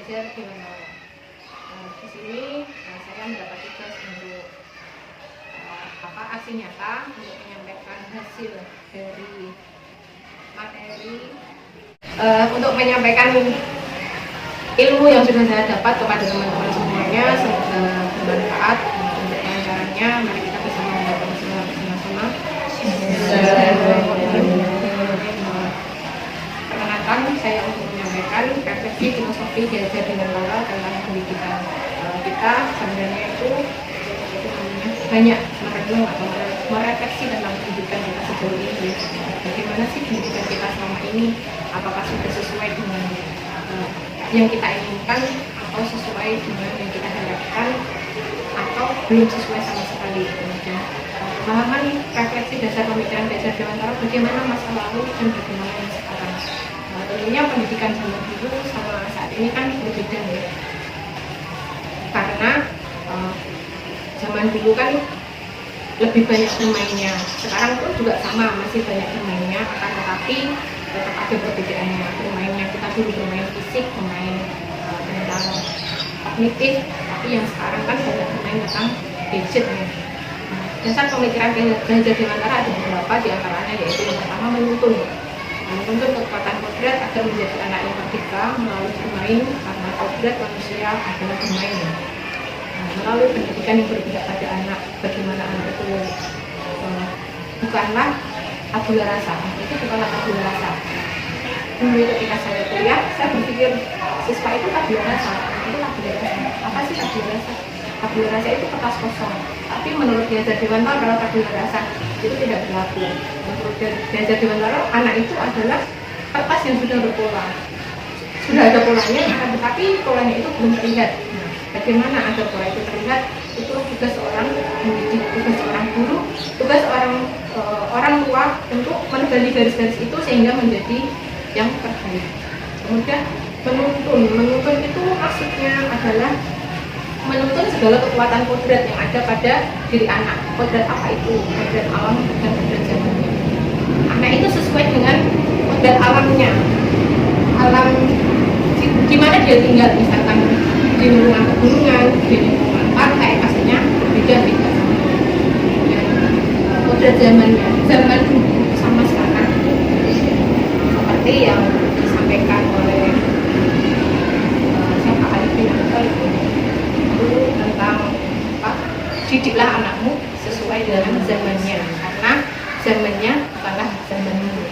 belajar Dewantara. Di sini saya mendapat tugas untuk aksi nyata untuk menyampaikan hasil dari materi, untuk menyampaikan ilmu yang sudah saya dapat kepada teman-teman semuanya. Semoga bermanfaat untuk pelajarannya. Mari kita bisa membaca bersama-sama. Perkenalkan, saya untuk menyampaikan refleksi filosofi belajar Dewantara tentang pendidikan. Kita sebenarnya itu banyak merenung atau merefleksi tentang pendidikan kita sejauh ini. Bagaimana sih pendidikan kita selama ini? Apakah sudah sesuai dengan yang kita inginkan, atau sesuai dengan yang kita harapkan, atau belum sesuai sama sekali? Kemudian pemahaman refleksi dasar pemikiran belajar Dewantara, bagaimana masa lalu dan bagaimana yang sekarang. Tentunya pendidikan zaman dulu sama saat ini kan berbeda ya. Karena zaman dulu kan lebih banyak pemainnya, sekarang pun juga sama, masih banyak pemainnya, akan tetapi tetap ada perbedaannya. Pemainnya kita dulu bermain fisik, pemain tentang kognitif, tapi yang sekarang kan banyak pemain tentang gadget ya. Dasar pemikiran belajar Dewantara ada beberapa, diantaranya yaitu yang pertama menuntun kekuatan kodrat agar menjadi anak yang merdeka melalui bermain, karena kodrat manusia adalah bermain. Melalui pendidikan yang berbeda pada anak, bagaimana anak itu bukanlah tabula rasa, itu bukanlah tabula rasa. Dulu ketika saya kuliah, saya berpikir siswa itu tabula rasa, itu tabula rasa. Apa sih tabula rasa? Tabula rasa itu kertas kosong. Tapi menurut belajar Dewantara, kalau tabula rasa itu tidak berlaku. Menurut belajar Dewantara, anak itu adalah kertas yang sudah berpola, sudah ada polanya, tetapi polanya itu belum terlihat. Bagaimana agar pola itu terlihat? Itu tugas seorang pendidik, tugas seorang guru, tugas orang tua untuk menggali garis-garis itu sehingga menjadi yang terbaik. Kemudian menuntun itu maksudnya adalah menuntun segala kekuatan kodrat yang ada pada diri anak. Kodrat apa itu? Kodrat alam dan kodrat zamannya. Anak itu sesuai dengan kodrat alamnya. Alam gimana dia tinggal, misalkan di lingkungan pegunungan, di lingkungan pantai, pastinya beda-beda. Kodrat zamannya, zaman dulu sama sekarang seperti yang disampaikan oleh siapa Ali bin Abdul itu tentang didiklah anakmu sesuai dengan zamannya, karena zamannya bukanlah zamanmu.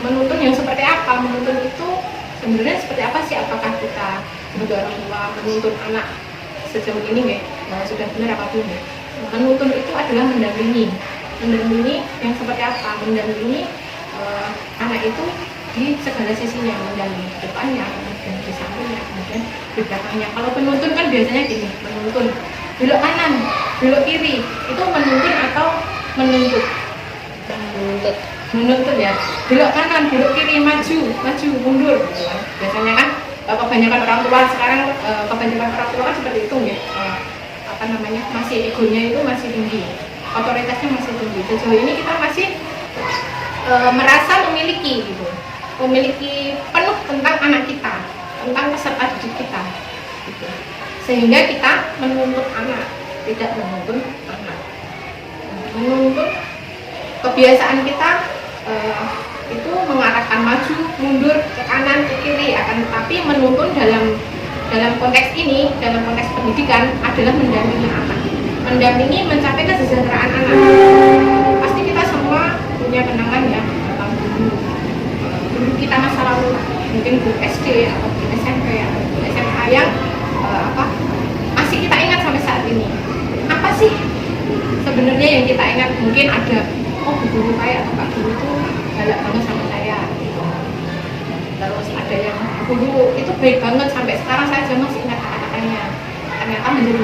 Menuntun yang seperti apa? Menuntun itu sebenarnya seperti apa sih? Apakah kita sebagai orang tua menuntun anak sejauh ini sudah benar apa belum ya? Menuntun itu adalah mendampingi yang seperti apa? Mendampingi anak itu di segala sisinya, mendampingi di depannya, kemudian di sampingnya, kemudian di belakangnya. Kalau penuntun kan biasanya gini, menuntun belok kanan, belok kiri, itu menuntun atau menuntut? Menuntut ya, belok kanan, belok kiri, maju, mundur. Biasanya kan kebanyakan orang tua sekarang, kebanyakan orang tua kan seperti itu ya. Masih egonya itu masih tinggi, otoritasnya masih tinggi. Sejauh ini kita masih merasa memiliki penuh tentang anak kita, tentang peserta didik kita, gitu. Sehingga kita menuntut anak, tidak menuntun anak. Menuntut kebiasaan kita itu mengarahkan maju, mundur, ke kanan, ke kiri, akan tetapi menuntun dalam konteks ini, dalam konteks pendidikan adalah mendampingi anak, mendampingi mencapai kesejahteraan anak. Pasti kita semua punya kenangan ya tentang guru kita masa lalu, mungkin guru SD atau guru SMP atau guru SMA yang masih kita ingat sampai saat ini. Apa sih sebenarnya yang kita ingat? Mungkin ada, guru saya atau Pak Guru itu galak banget sama saya gitu. Terus ada yang guru itu baik banget, sampai sekarang saya masih ingat kata-katanya. Ternyata menjadi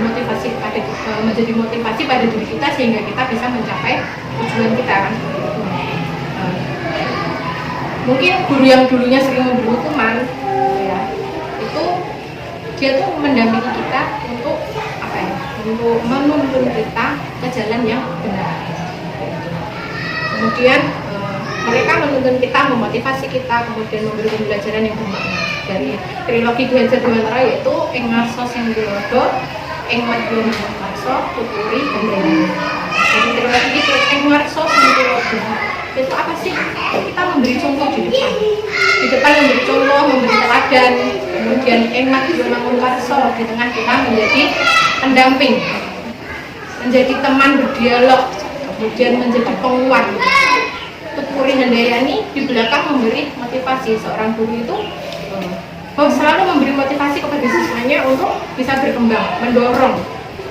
motivasi pada diri kita sehingga kita bisa mencapai tujuan kita kan. Mungkin guru yang dulunya sering memberi hukuman ya, itu dia tuh mendampingi kita untuk untuk menuntun kita ke jalan yang benar. Kemudian mereka menuntun kita, memotivasi kita, kemudian memberi pembelajaran yang bermakna. Dari trilogi Dwi Dewantara yaitu ing ngarsa sing tulodo, ing madya ngarsa, tuturi gendeng. Jadi trilogi itu ing ngarsa sing tulodo. Itu apa sih? Kita memberi contoh di depan. Di depan memberi contoh, memberi teladan. Kemudian ing madya ngarsa, di tengah kita menjadi pendamping, menjadi teman berdialog, kemudian menjadi penguat. Tuturi Handayani di belakang memberi motivasi. Seorang guru itu selalu memberi motivasi kepada siswanya untuk bisa berkembang, mendorong,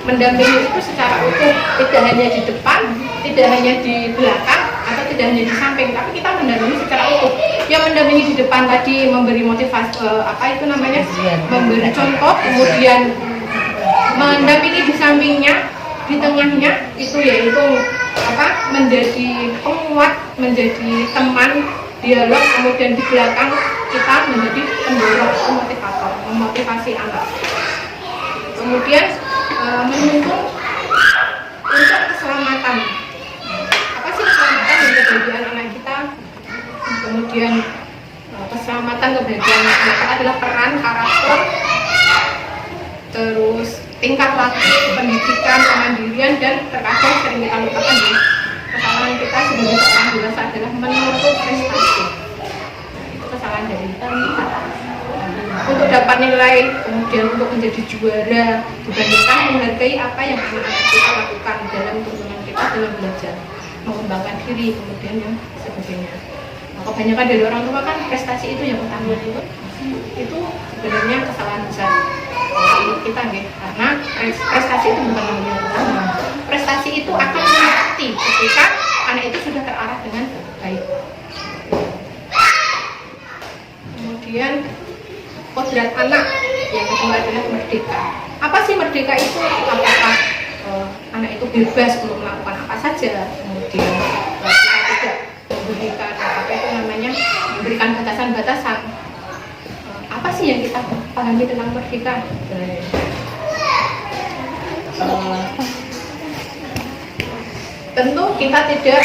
mendampingi itu secara utuh, tidak hanya di depan, tidak hanya di belakang, atau tidak hanya di samping, tapi kita mendampingi secara utuh. Yang mendampingi di depan tadi memberi motivasi, memberi contoh, kemudian mendampingi di sampingnya, di tengahnya itu yaitu menjadi penguat, menjadi teman dialog, kemudian di belakang kita menjadi pendorong, motivator, memotivasi anak. Kemudian menuntun untuk keselamatan. Apa sih keselamatan dan kebahagiaan anak kita? Kemudian keselamatan kebahagiaan anak kita adalah peran, karakter, terus tingkah laku, pendidikan, kemandirian, dan terkadang sering kita lupakan di kesalahan kita sebagai seorang dewasa adalah menuntut prestasi. Itu kesalahan dari kita. Untuk dapat nilai, kemudian untuk menjadi juara, dibandingkan menghargai apa yang pernah kita lakukan dalam tuntunan kita dalam belajar, mengembangkan diri, kemudian yang sebagainya. Nah, kebanyakan dari orang tua kan prestasi itu yang utama itu sebenarnya kesalahan besar kita, karena prestasi itu bukan yang utama. Prestasi itu akan mengikuti ketika anak itu sudah terarah dengan baik. Kemudian kodrat anak yang kedua adalah merdeka. Apa sih merdeka itu? Apakah anak itu bebas untuk melakukan apa saja? Kemudian kita tidak memberikan batasan-batasan. Apa sih yang kita pahami tentang merdeka? Tentu kita tidak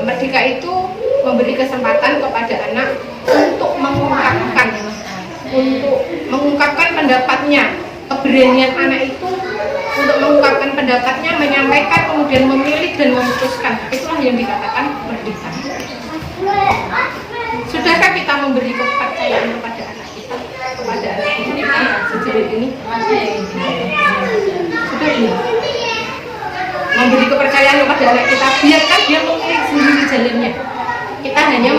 merdeka itu memberi kesempatan kepada anak untuk mengungkapkan pendapatnya. Keberanian anak itu untuk mengungkapkan pendapatnya, menyampaikan, kemudian memilih dan memutuskan. Itulah yang dikatakan merdeka. Sudahkah kita memberi kepercayaan kepada anak kita, kepada anak kita sejauh ini? Sudah ya? Memberi kepercayaan kepada anak kita, biarkan dia memilih sendiri jalannya. Kita hanya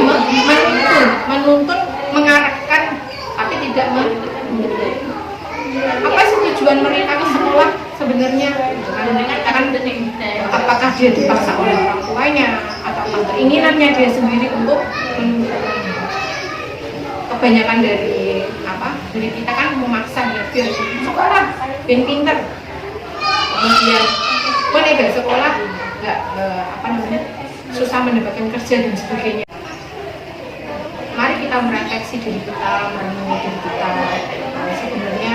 menuntun, mengarahkan, tapi tidak apa sih tujuan mereka ke sekolah sebenarnya? Apakah dia dipaksa oleh orang tuanya, atau keinginannya dia sendiri untuk kebanyakan dari kita kan memaksa dia sekolah, biar pinter, kemudian boleh gak sekolah, nggak susah mendapatkan kerja dan sebagainya. Mari kita merefleksi diri kita, merenungi diri kita, sebenarnya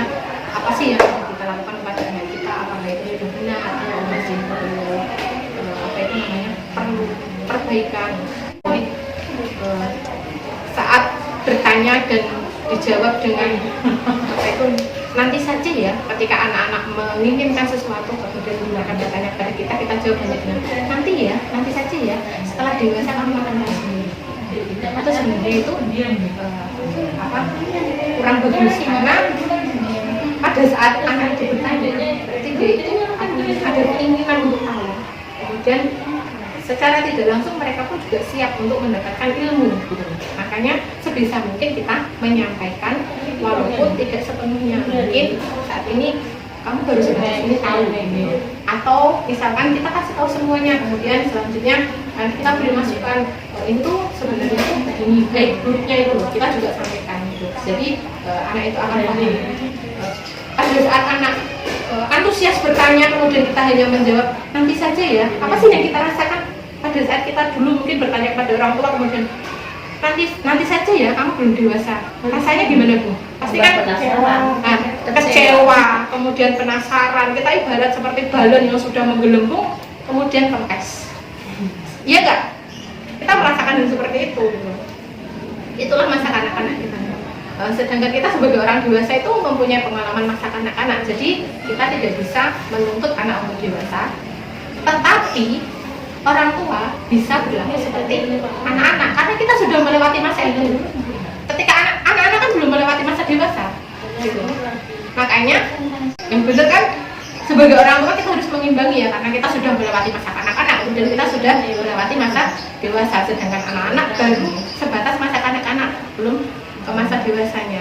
apa sih yang harus kita lakukan kepada anak kita, apakah itu sudah benar atau masih perlu perbaikan. Saat bertanya dan dijawab dengan nanti saja ya, ketika anak-anak menginginkan sesuatu kemudian menggunakan bertanya kepada kita jawab dengan nanti saja ya, setelah dewasa kamu akan tahu sendiri. Atau sebenarnya itu kurang bagus, karena pada saat anak itu bertanya berarti dia itu ada keinginan untuk tahu, kemudian secara tidak langsung mereka pun juga siap untuk mendapatkan ilmu. Makanya sebisa mungkin kita menyampaikan walaupun tidak sepenuhnya. Mungkin saat ini kamu baru sebentar ini tahu, atau misalkan kita kasih tahu semuanya, kemudian selanjutnya kita beri masukan itu sebenarnya begini, baik buruknya itu kita juga sampaikan gitu. Jadi anak itu akan paham. Pada saat anak antusias bertanya kemudian kita hanya menjawab nanti saja ya, apa sih yang kita rasakan pada saat kita dulu mungkin bertanya kepada orang tua kemudian nanti saja ya, kamu belum dewasa, rasanya gimana Bu? Pasti kan kecewa, kemudian penasaran. Kita ibarat seperti balon yang sudah menggelembung kemudian kempes. Iya nggak? Kita merasakan hal seperti itu gitu. Itulah masa kanak-kanak kita. Sedangkan kita sebagai orang dewasa itu mempunyai pengalaman masa kanak-kanak, jadi kita tidak bisa menuntut anak untuk dewasa, tetapi orang tua bisa berlaku seperti anak-anak karena kita sudah melewati masa itu. Ketika anak-anak kan belum melewati masa dewasa gitu. Makanya yang benar kan sebagai orang tua kita harus mengimbangi ya, karena kita sudah melewati masa kanak-kanak dan kita sudah melewati masa dewasa, sedangkan anak-anak baru sebatas masa kanak-kanak, belum ke masa dewasanya.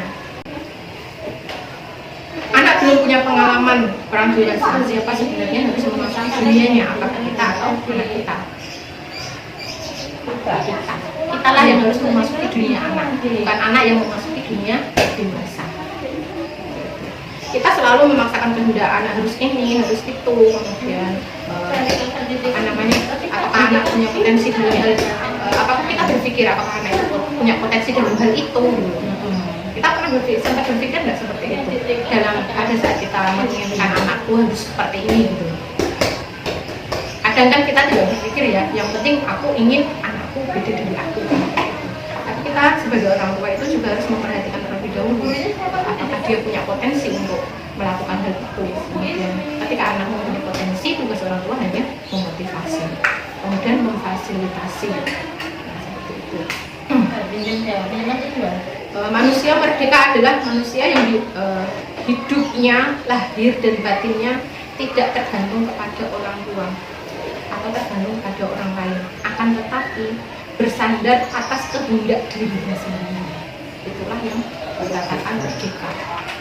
Anak belum punya pengalaman orang dewasa, siapa sebenarnya harus memasuki dunianya, apakah kita atau anak kita? Kitalah yang harus memasuki dunia anak, bukan anak yang memasuki dunia dewasa. Kita selalu memaksakan kehendak anak harus ini, harus itu, kemudian apakah anak punya potensi dalam hal apakah kita berpikir apakah anak itu punya potensi dalam hal itu? Kita pernah sempat berpikir nggak seperti itu dalam ada saat kita menginginkan anakku harus seperti ini gitu. Kadang kan kita tidak berpikir ya, yang penting aku ingin anakku beda dari aku. Tapi kita sebagai orang tua itu juga harus memperhatikan terlebih dahulu apakah dia punya potensi untuk melakukan hal itu. Kemudian ketika anak mempunyai potensi, tugas orang tua hanya memotivasi, kemudian memfasilitasi. Seperti itu. Manusia merdeka adalah manusia yang hidupnya, lahir dan batinnya tidak tergantung kepada orang tua atau tergantung pada orang lain, akan tetapi bersandar atas kehendak dirinya sendiri. Itulah yang dikatakan merdeka.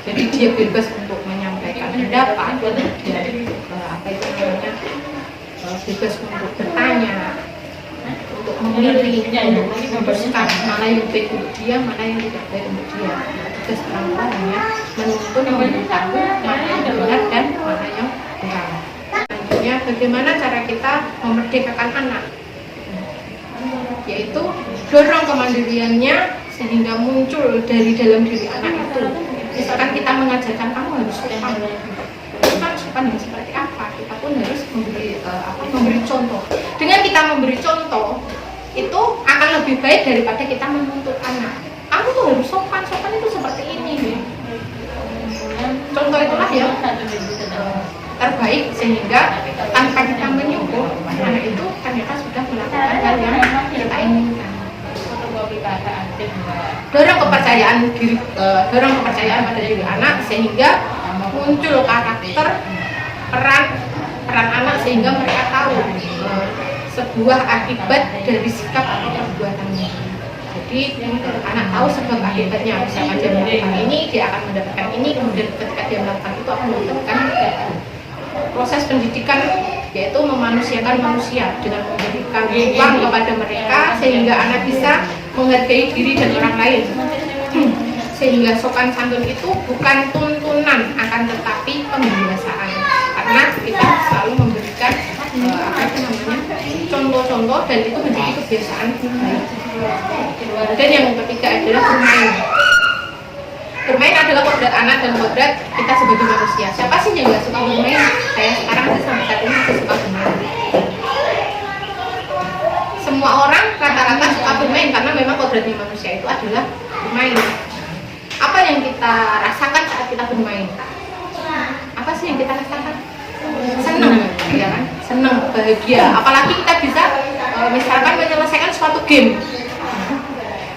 Jadi dia bebas untuk menyampaikan pendapat, dia bebas untuk bertanya, untuk memilih, untuk memutuskan mana yang baik untuk dia, mana yang tidak baik untuk dia. Tugas orang tua hanya menuntun, memberitahu mana yang benar dan mana yang kurang. Selanjutnya, bagaimana cara kita memerdekakan anak? Yaitu dorong kemandiriannya sehingga muncul dari dalam diri anak itu. Misalkan kita mengajarkan kamu harus sopan, sopan yang seperti apa, kita pun harus memberi contoh. Dengan kita memberi contoh itu akan lebih baik daripada kita menuntut anak. Kamu tuh harus sopan itu seperti ini. Contoh itulah yang terbaik, sehingga tanpa kita menyuruh anak itu ternyata sudah melakukan hal yang kita inginkan. Dorong kepercayaan diri, dorong kepercayaan pada diri anak sehingga muncul karakter peran anak sehingga mereka tahu sebuah akibat dari sikap atau perbuatannya. Jadi anak tahu sebab akibatnya, misalkan dia melakukan ini dia akan mendapatkan ini, kemudian ketika dia melakukan itu akan mendapatkan proses pendidikan, yaitu memanusiakan manusia dengan memberikan ruang kepada mereka sehingga anak bisa menghargai diri dan orang lain. Sehingga sopan santun itu bukan tuntunan, akan tetapi pembiasaan, karena kita selalu memberikan contoh-contoh dan itu menjadi kebiasaan baik. Dan yang ketiga adalah bermain. Bermain adalah kodrat anak dan kodrat kita sebagai manusia. Siapa sih yang nggak suka bermain? Saya sekarang sampai saat ini masih suka bermain. Semua orang rata-rata suka bermain karena memang kodratnya manusia itu adalah bermain. Apa yang kita rasakan saat kita bermain? Apa sih yang kita rasakan? Senang, ya kan? Senang, bahagia. Apalagi kita bisa misalkan menyelesaikan suatu game.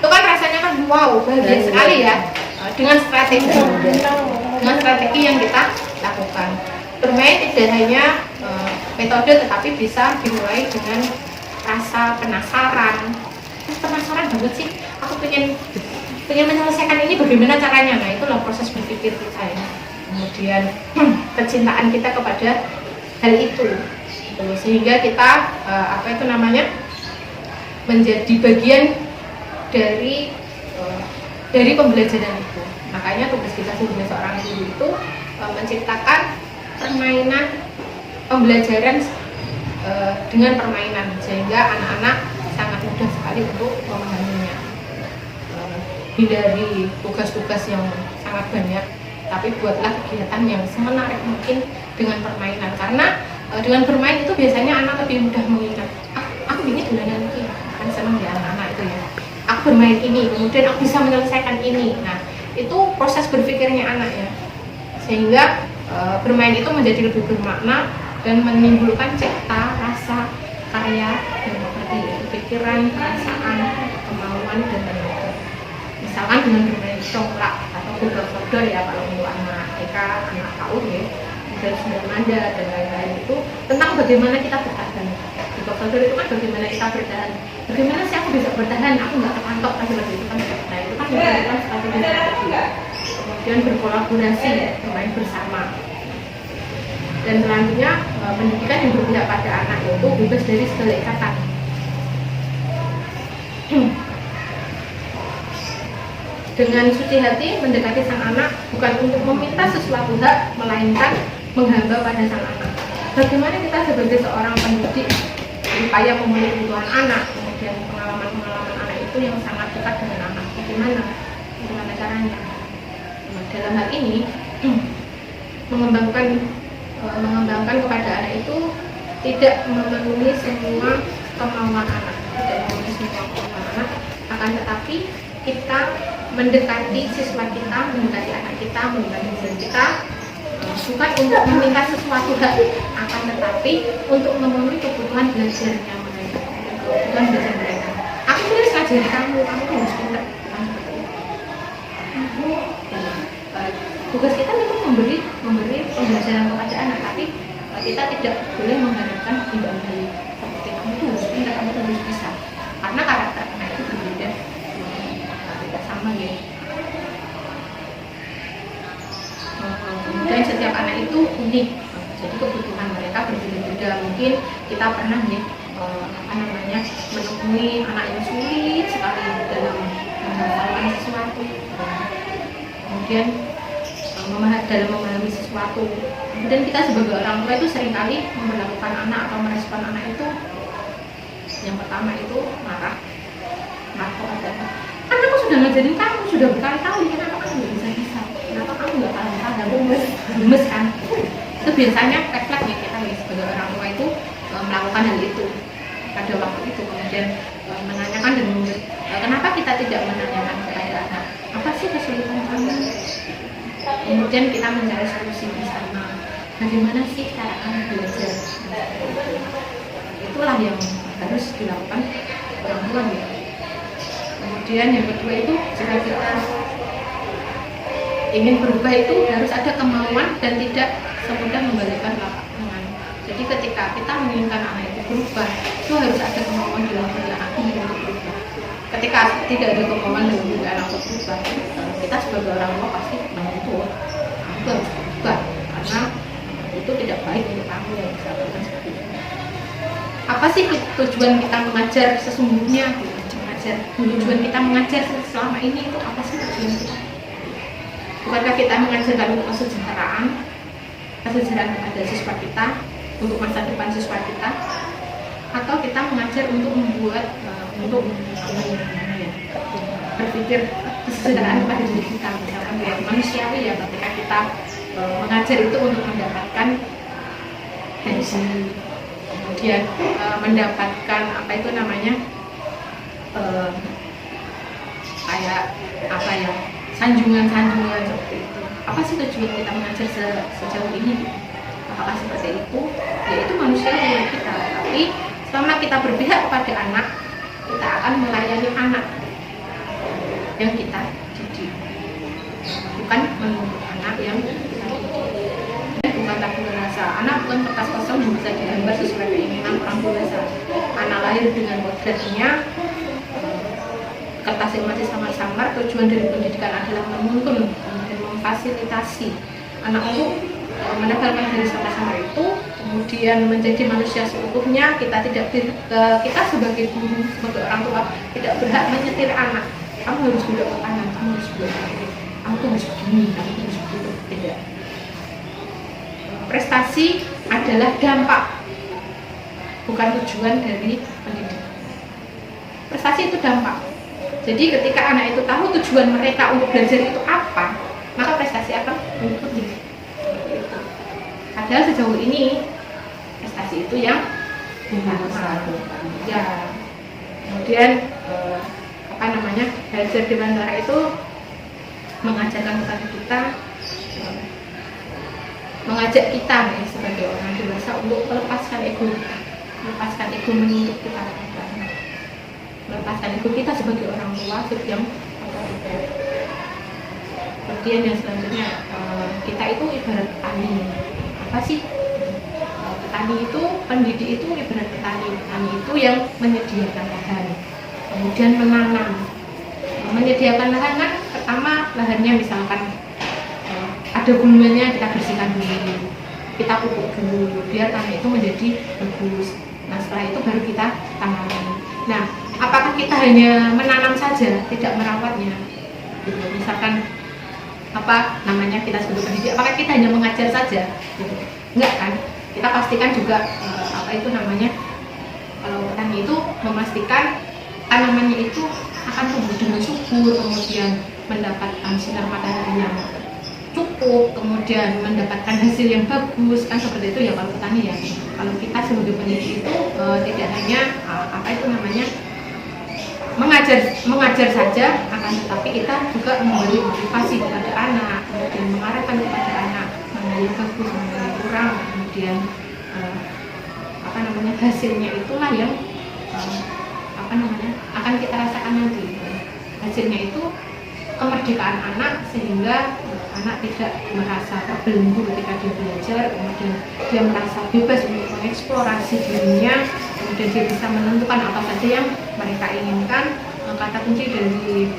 Itu kan rasanya kan wow, bahagia sekali ya. Dengan strategi yang kita lakukan. Bermain tidak hanya metode, tetapi bisa dimulai dengan rasa penasaran. Penasaran banget sih, aku pengen menyelesaikan ini, bagaimana caranya? Nah, itulah proses berpikir kita ya. Kemudian kecintaan kita kepada hal itu, sehingga kita menjadi bagian dari pembelajaran itu. Makanya tugas kita sebagai seorang guru itu menciptakan permainan pembelajaran dengan permainan, sehingga anak-anak sangat mudah sekali untuk memahaminya. Hindari tugas-tugas yang sangat banyak, tapi buatlah kegiatan yang semenarik mungkin dengan permainan, karena dengan bermain itu biasanya anak lebih mudah mengingat. Aku ini dengan ini kan senang ya anak-anak itu ya, aku bermain ini kemudian aku bisa menyelesaikan ini. Nah itu proses berpikirnya anak ya, sehingga bermain itu menjadi lebih bermakna dan menimbulkan cipta rasa karya dan seperti itu pikiran, perasaan, kemauan dan lain-lain. Misalkan dengan bermain congklak atau gobak-gobak ya kalau untuk anak TK, anak PAUD ya, dan nada dan lain-lain itu tentang bagaimana kita bertahan. Gobak-gobak itu kan bagaimana kita bertahan. Bagaimana sih aku bisa bertahan? Aku nggak terkantok kan seperti itu kan. Nah itu kan bukan strategi strategi. Kemudian berkolaborasi, bermain bersama. Dan selanjutnya pendidikan yang berpihak pada anak itu bebas dari segala ikatan. Dengan suci hati mendekati sang anak bukan untuk meminta sesuatu hak, melainkan menghamba pada sang anak. Bagaimana kita sebagai seorang pendidik berupaya memenuhi kebutuhan anak, kemudian pengalaman-pengalaman anak itu yang sangat dekat dengan anak. Bagaimana caranya? Dalam hal ini mengembangkan kepada anak itu tidak memenuhi semua kemauan anak, akan tetapi kita mendekati siswa kita, mendekati anak kita, mendekati diri kita bukan untuk meminta sesuatu hak, akan tetapi untuk memenuhi kebutuhan belajarnya mereka, kebutuhan belajar mereka. Aku harus ngajari kamu harus pintar. Tugas kita memang memberi pembelajaran kepada anak, tapi kita tidak boleh mengharapkan imbal balik seperti kamu itu harus pintar, kamu harus bisa, karena karakter anak itu berbeda, tidak sama ya. Dan setiap anak itu unik, jadi kebutuhan mereka berbeda-beda. Mungkin kita pernah nih menemui anak yang sulit sekali dalam menghafalkan sesuatu, kemudian dalam memahami sesuatu. Kemudian kita sebagai orang tua itu seringkali memperlakukan anak atau merespon anak itu, yang pertama itu marah kepada anak. Kan aku sudah ngajarin kamu, sudah berkali-kali, kenapa kamu nggak bisa? Kenapa kamu nggak paham? Gemes kan? Itu biasanya refleksnya kita sebagai orang tua itu melakukan hal itu pada waktu itu. Kemudian menanyakan dan kenapa kita tidak menanyakan kepada anak, apa sih kesulitan kamu? Kemudian kita mencari solusi bersama. Bagaimana sih cara kamu belajar? Itulah yang harus dilakukan orang tua ya. Kemudian yang kedua itu jika kita ingin berubah itu harus ada kemauan dan tidak semudah membalikkan telapak tangan. Jadi ketika kita menginginkan anak itu berubah, itu harus ada kemauan dalam diri anak untuk berubah. Ketika tidak ada kemauan dalam diri anak untuk berubah, kita sebagai orang tua pasti mengutuk, aku harus berubah karena itu tidak baik untuk kamu yang misalkan seperti itu. Apa sih tujuan kita mengajar sesungguhnya? Tujuan kita mengajar selama ini itu apa sih tujuan kita? Bukankah kita mengajarkan untuk kesejahteraan kepada siswa kita, untuk masa depan siswa kita, atau kita mengajar untuk membuat berpikir kesejahteraan kepada diri kita, misalkan biar manusiawi ya, ketika kita mengajar itu untuk mendapatkan hasil, kemudian mendapatkan apa itu namanya kayak apa ya, sanjungan seperti itu. Apa sih tujuan kita mengajar sejauh ini? Apakah seperti itu? Ya itu manusiawi kita, tapi selama kita berpihak kepada anak, kita akan melayani anak yang kita didik, bukan menuntut anak yang kita didik. Bukan tabula rasa, anak bukan kertas kosong yang bisa digambar sesuai keinginan orang dewasa. Anak lahir dengan kodratnya, kertas yang masih samar-samar. Tujuan dari pendidikan adalah menuntun dan memfasilitasi anak untuk menegakkan diri samar-samar itu, kemudian menjadi manusia seutuhnya. Kita sebagai guru, sebagai orang tua tidak berhak menyetir anak. Kamu harus duduk ke kanan, kamu harus duduk ke kiri, kamu harus begini, kamu harus begitu. Tidak. Prestasi adalah dampak, bukan tujuan dari pendidikan. Prestasi itu dampak. Jadi ketika anak itu tahu tujuan mereka untuk belajar itu apa, maka prestasi akan mengikuti. Padahal sejauh ini prestasi itu yang Ya, kemudian apa namanya, belajar dewantara itu mengajarkan kepada kita, mengajak kita ya, sebagai orang dewasa untuk melepaskan ego kita, melepaskan ego menuntut kita, melepaskan ego kita sebagai orang tua yang otoriter. Kemudian yang selanjutnya, kita itu ibarat petani. Apa sih petani itu? Pendidik itu ibarat petani. Petani itu yang menyediakan lahan, kemudian menanam. Menyediakan lahan kan, pertama lahannya misalkan ada gulmanya, kita bersihkan dulu, kita pupuk dulu biar tanah itu menjadi bagus. Nah setelah itu baru kita tanami. Nah apakah kita hanya menanam saja, tidak merawatnya gitu. Misalkan apa namanya, kita sebagai pendidik, apakah kita hanya mengajar saja gitu? Enggak kan, kita pastikan juga apa itu namanya, kalau petani itu memastikan tanamannya itu akan tumbuh dengan subur, kemudian mendapatkan sinar matahari yang cukup, kemudian mendapatkan hasil yang bagus, kan seperti itu ya kalau petani ya. Kalau kita sebagai pendidik itu tidak hanya apa itu namanya mengajar saja, akan tetapi kita juga memberi motivasi kepada anak, kemudian mengarahkan kepada anak mana yang bagus, mana yang kurang, kemudian apa namanya, hasilnya itulah yang apa namanya akan kita rasakan nanti. Hasilnya itu kemerdekaan anak, sehingga anak tidak merasa terbelenggu ketika dia belajar, kemudian dia merasa bebas untuk mengeksplorasi dirinya, kemudian dia bisa menentukan apa saja yang mereka inginkan. Kata kunci dari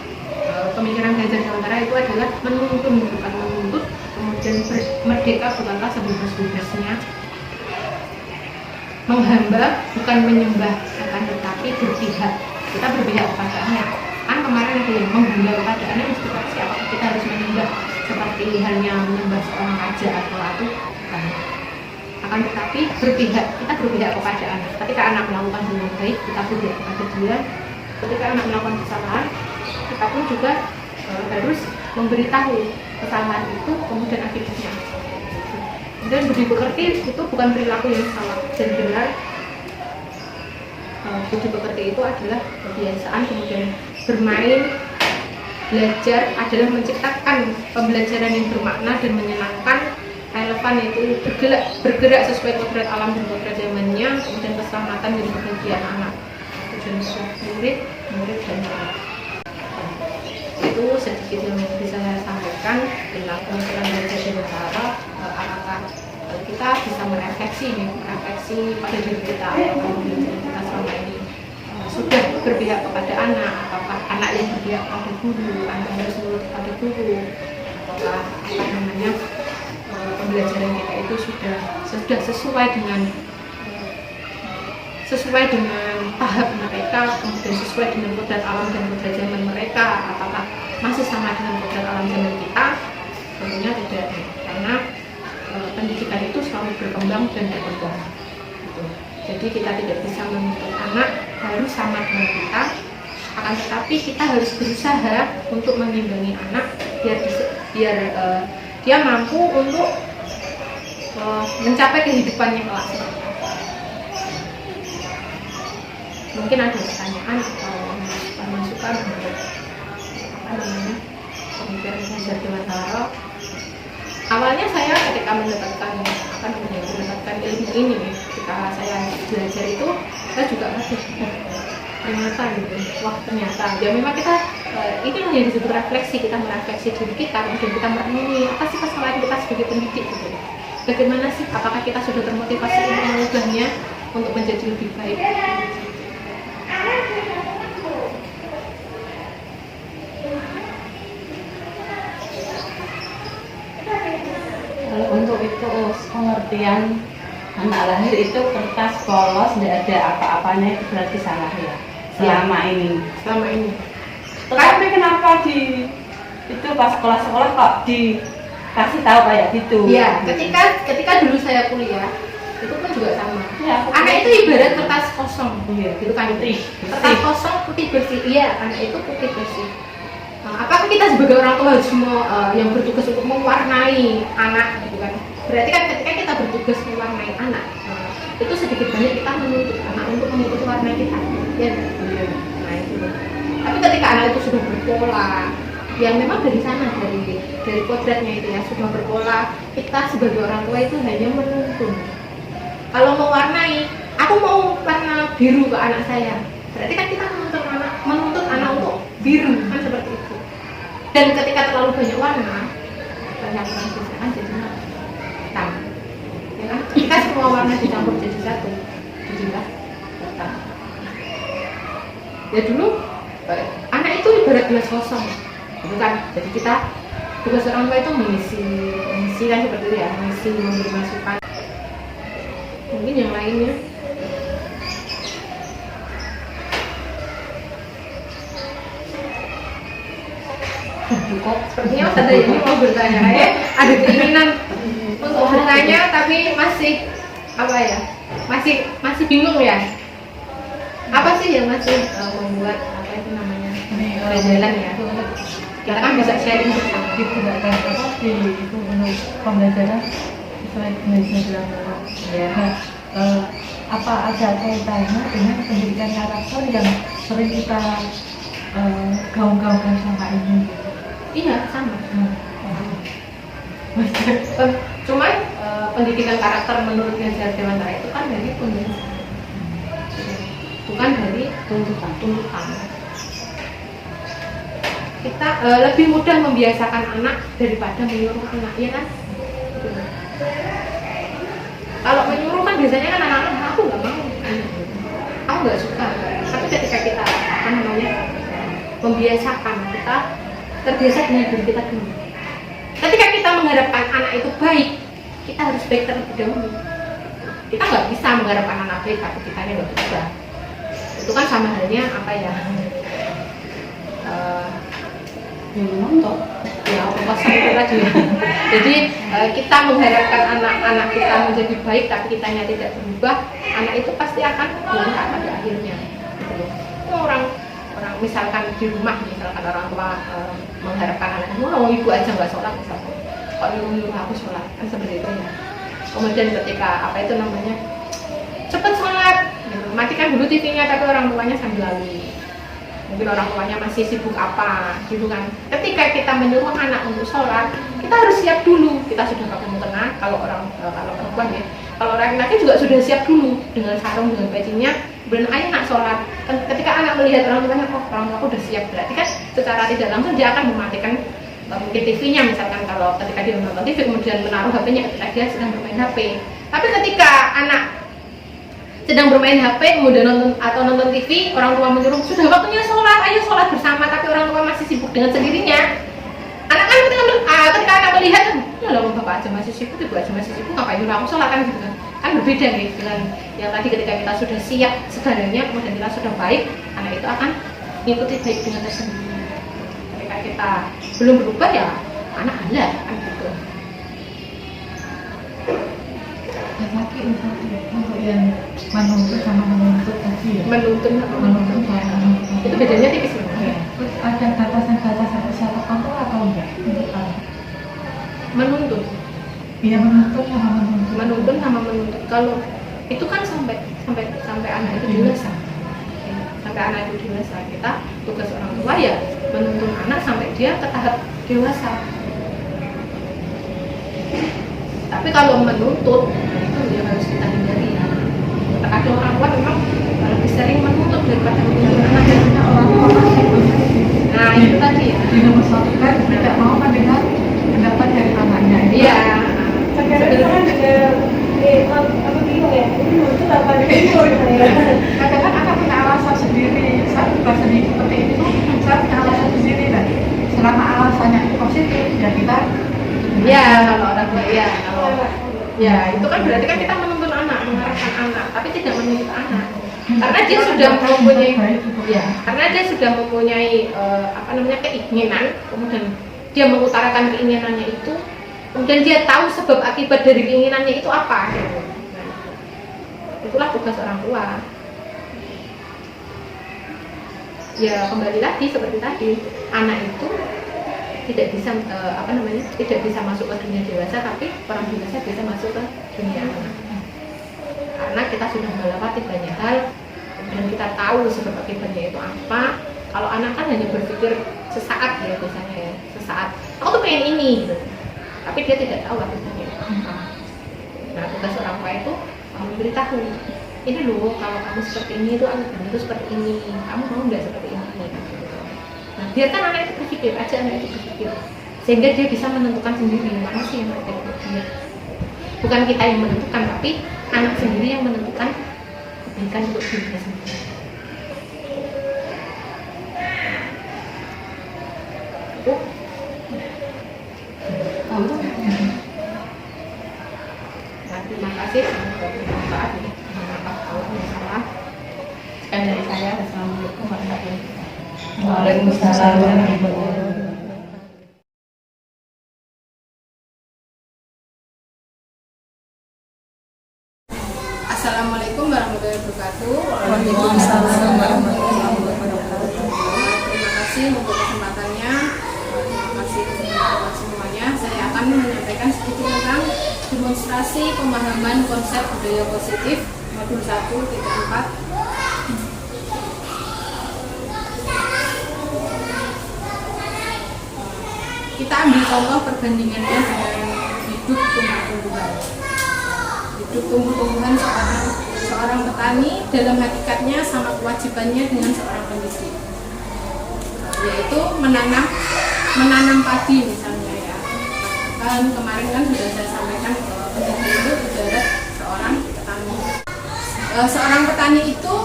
pemikiran belajar dewantara itu adalah menuntun, bukan menuntut, kemudian merdeka bukanlah sebebas-bebasnya, menghamba bukan menyembah, akan tetapi berpihak. Kita berpihak kepada anak. Kan kemarin ada yang menghamba kepada anak, mesti siapa kita harus menyembah seperti halnya menyembah seorang raja atau ratu, kan. Akan tetapi berpihak, kita berpihak kepada anak. Ketika anak melakukan hal yang baik, kita berpihak kepada dia. Ketika anak melakukan kesalahan, kita pun juga harus memberitahu kesalahan itu, kemudian akibatnya. Dan budi pekerti itu bukan perilaku yang salah dan benar. Budi pekerti itu adalah kebiasaan, kemudian bermain, belajar adalah menciptakan pembelajaran yang bermakna dan menyenangkan, relevan, itu bergerak sesuai kodrat alam dan kodrat zamannya, kemudian keselamatan dan kebahagiaan anak. Tujuan murid dan anak. Itu sedikit yang bisa saya sampaikan tentang pemikiran belajar dewantara. Apakah kita bisa merefleksi pada diri kita, kalau kita selama ini sudah berpihak kepada anak, apakah anak yang berpihak kepada guru, anak yang harus menurut kepada guru, apakah apa namanya pembelajaran kita itu sudah sesuai dengan tahap mereka, kemudian sesuai dengan kodrat alam dan kodrat zaman mereka, apakah masih sama dengan kodrat alam zaman kita? Tentunya tidak, karena pendidikan itu selalu berkembang dan berkembang. Jadi kita tidak bisa menuntut anak harus sama dengan kita, akan tetapi kita harus berusaha untuk mengimbangi anak biar dia mampu untuk mencapai kehidupan yang kelak. Mungkin ada pertanyaan atau masukan menurut apa namanya pemikiran belajar dewantara. Awalnya saya ketika mendapatkan ilmu ini, ketika saya belajar itu, saya juga masih ternyata gitu, wah ternyata ya memang kita ini yang disebut refleksi, kita merefleksi diri kita, kemudian kita merenungi apa sih kesalahan kita sebagai pendidik gitu. Bagaimana sih, apakah kita sudah termotivasi untuk mengubahnya untuk menjadi lebih baik? Kalau untuk itu pengertian anak lahir itu kertas polos, tidak ada apa-apanya, itu berarti salah ya selama ini. Tapi kenapa itu pas sekolah kok dikasih tahu kayak gitu? Ya, ketika dulu saya kuliah itu pun juga sama. Ya, anak itu ibarat kertas kosong, gitu kan? Kertas kosong putih bersih. Iya, anak itu putih bersih. Nah, apakah kita sebagai orang tua harus yang bertugas untuk mewarnai anak, gitu kan? Berarti kan ketika kita bertugas mewarnai anak, itu sedikit banyak kita menuntut anak untuk mengikuti warna kita, ya. Nah itu. Tapi ketika anak itu sudah berpola, yang memang dari sana dari kodratnya itu ya sudah berpola, kita sebagai orang tua itu hanya menuntun. Kalau mau warnai, aku mau warna biru ke anak saya, berarti kan kita menuntut anak untuk biru, kan seperti itu. Dan ketika terlalu banyak warna, banyak orang bisa kan jadi hitam, ya kan? Ketika semua warna dicampur jadi satu, jadilah hitam. Ya dulu anak itu ibarat gelas kosong, gitu kan? Jadi kita tugas orang tua itu mengisi kan seperti itu ya, mengisi, memberi masukan. Mungkin yang lainnya. Sepertinya Mas ada ini mau bertanya, ada keinginan untuk bertanya tapi masih apa ya? Masih bingung ya? Apa sih yang masih membuat apa itu namanya? Jalan ya. Kita kan bisa sharing bersama. Itu nggak ada pasti itu untuk pembelajaran sesuai dengan yang bilang ya. Apa ada kaitannya dengan pendidikan karakter yang sering kita gaung-gaungkan sama ini? Iya sama. Cuman pendidikan karakter menurut Ganjar Dewantara itu kan dari pembiasaan, bukan dari tuntutan. Kita lebih mudah membiasakan anak daripada menyuruh anak, ya kan? Kalau menyuruh kan biasanya kan anak-anak aku nggak mau, aku nggak suka. Tapi ketika kita apa namanya membiasakan, kita terbiasa dengan diri kita dulu. Ketika kita mengharapkan anak itu baik, kita harus baik terlebih dahulu. Kita nggak bisa mengharapkan anak baik tapi kita nggak bisa. Itu kan sama halnya apa ya? Untuk Ya, pasal itu tadi. Jadi kita mengharapkan anak-anak kita menjadi baik, tapi kitanya tidak berubah, anak itu pasti akan berubah pada akhirnya. Gitu loh. Orang misalkan di rumah, misalkan orang tua mengharapkan anaknya, mau ibu aja nggak sholat misalkan, kok nyuruh aku sholat, kan seperti itu ya. Kemudian ketika apa itu namanya, cepet sholat, gitu. Matikan dulu TV-nya, tapi orang tuanya sambil lalu. Mungkin orang tuanya masih sibuk apa, gitu kan. Ketika kita menyuruh anak untuk sholat, kita harus siap dulu. Kita sudah pakai mukena, kalau perempuan ya. Kalau laki-laki juga sudah siap dulu dengan sarung, dengan bajunya. Kemudian ayo nak sholat. Ketika anak melihat orang tuanya, oh orang tua udah siap, berarti kan secara tidak langsung dia akan mematikan mungkin TV-nya, misalkan kalau ketika dia menonton TV kemudian menaruh HP-nya ketika dia sedang bermain HP. Tapi ketika anak sedang bermain HP, kemudian nonton TV, orang tua menyuruh, sudah waktunya sholat, ayo sholat bersama, tapi orang tua masih sibuk dengan sendirinya. Anak kan ketika anak melihat, ya lah bapak aja masih sibuk, ibu aja masih sibuk, ngapain nyuruh aku sholat, kan gitu kan. Kan berbeda nih dengan yang tadi ketika kita sudah siap sebenarnya, kemudian kita sudah baik, anak itu akan mengikuti baik dengan tersendiri. Ketika kita belum berubah ya, anak ada, kan gitu. Laki untuk yang menuntut sama menuntut tadi ya. Menuntun Menuntut sama menuntut. itu bedanya tipis banget. Oke. Terus ada batasan-batasan usia tertentu atau enggak untuk anak? Menuntun. Iya menuntut sama menuntut. Menuntun sama menuntut. Kalau itu kan sampai anak itu dewasa. Sampai anak itu dewasa, kita tugas orang tua ya menuntun anak sampai dia ke tahap dewasa. Tapi kalau menuntut itu yang harus kita hindari ya. Terkadang orang tua memang lebih sering menuntut daripada menuntun anak. Orang tua masih Nah itu tadi ya. di nomor satu kan tidak mau mendengar pendapat dari anaknya. Iya. Kadang-kadang kan juga aku bingung ya, ini menuntut apa dikubur ya. Kadang-kadang anak punya alasan sendiri. Saya juga sendiri seperti itu. Saya punya alasan sendiri dan selama alasannya itu positif ya kita. Ya kalau orang tua ya, kalau ya itu kan berarti kan kita menuntun anak, mengarahkan anak, tapi tidak menuntut anak. Karena dia sudah mempunyai, ya, karena dia sudah mempunyai apa namanya keinginan, kemudian dia mengutarakan keinginannya itu, kemudian dia tahu sebab akibat dari keinginannya itu apa. Gitu. Nah, itulah tugas orang tua. Ya kembali lagi seperti tadi, anak itu tidak bisa tidak bisa masuk ke dunia dewasa, tapi orang dewasa bisa masuk ke dunia anak. karena kita sudah melewati banyak hal dan kita tahu sebab akibatnya itu apa. Kalau anak kan hanya berpikir sesaat ya biasanya ya, sesaat aku tuh pengen ini gitu, tapi dia tidak tahu akibatnya itu apa. Nah tugas orang tua itu memberitahu, ini loh kalau kamu seperti ini itu akibatnya itu seperti ini, kamu mau nggak seperti ini gitu. Nah biarkan anak itu berpikir aja, anak itu berpikir sehingga dia bisa menentukan sendiri mana sih yang terbaik untuk dia. Bukan kita yang menentukan, tapi anak sendiri yang menentukan kebaikan untuk dirinya sendiri. Nah, terima kasih, semoga bermanfaat ya. Kalau ada salah, Sekian dari saya. Assalamualaikum warahmatullahi wabarakatuh. Waalaikumsalam warahmatullahi wabarakatuh. Assalamualaikum warahmatullahi wabarakatuh. Waalaikumsalam warahmatullahi wabarakatuh. Terima kasih untuk kesempatannya. Terima kasih teman-teman semuanya. Saya akan menyampaikan sedikit tentang demonstrasi pemahaman konsep budaya positif modul 1 tiga 4. Kita ambil contoh perbandingannya dengan hidup tumbuh-tumbuhan. Hidup tumbuh-tumbuhan seorang petani dalam hakikatnya sama kewajibannya dengan seorang pendidik, yaitu menanam padi misalnya ya. Kan kemarin kan sudah saya sampaikan bahwa pendidik itu ibarat seorang petani. Seorang petani itu